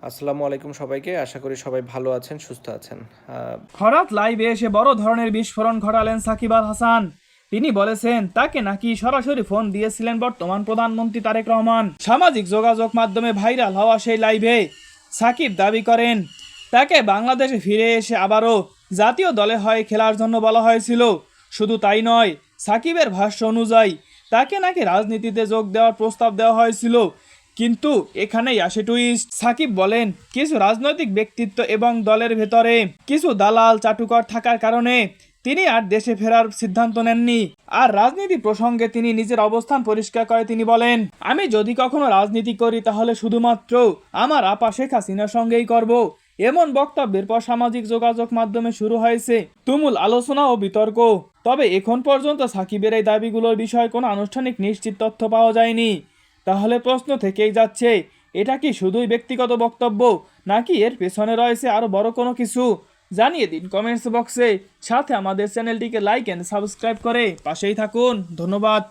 আসসালামু আলাইকুম সবাইকে। আশা করি সবাই ভালো আছেন, সুস্থ আছেন। হঠাৎ লাইভে এসে বড় ধরনের বিস্ফোরণ ঘটালেন সাকিব আল হাসান। তিনি বলেছেন তাকে নাকি সরাসরি ফোন দিয়েছিলেন বর্তমান প্রধানমন্ত্রী তারেক রহমান। সামাজিক যোগাযোগ মাধ্যমে ভাইরাল হওয়া সেই লাইভে সাকিব দাবি করেন তাকে বাংলাদেশে ফিরে এসে আবারও জাতীয় দলে হয়ে খেলার জন্য বলা হয়েছিল। শুধু তাই নয়, সাকিবের ভাষ্য অনুযায়ী তাকে নাকি রাজনীতিতে যোগ দেওয়ার প্রস্তাব দেওয়া হয়েছিল। কিন্তু এখানেই আসে টুইস্ট। সাকিব বলেন কিছু রাজনৈতিক ব্যক্তিত্ব এবং দলের ভেতরে কিছু দালাল চাটুকার থাকার কারণে তিনি আর দেশে ফেরার সিদ্ধান্ত নেননি। আর রাজনীতি প্রসঙ্গে তিনি নিজের অবস্থান পরিষ্কার করে তিনি বলেন, আমি যদি কখনো রাজনীতি করি তাহলে শুধুমাত্র আমার আপা শেখ হাসিনার সঙ্গেই করব। এমন বক্তব্যের পর সামাজিক যোগাযোগ মাধ্যমে শুরু হয়েছে তুমুল আলোচনা ও বিতর্ক। তবে এখন পর্যন্ত সাকিবের এই দাবিগুলোর বিষয়ে কোনো আনুষ্ঠানিক নিশ্চিত তথ্য পাওয়া যায়নি। তাহলে প্রশ্ন থেকেই যাচ্ছে, এটা কি শুধুই ব্যক্তিগত বক্তব্য, নাকি এর পেছনে রয়েছে আরো বড় কোনো কিছু? জানিয়ে দিন কমেন্টস বক্সে। সাথে আমাদের চ্যানেলটিকে লাইক এন্ড সাবস্ক্রাইব করে পাশেই থাকুন। ধন্যবাদ।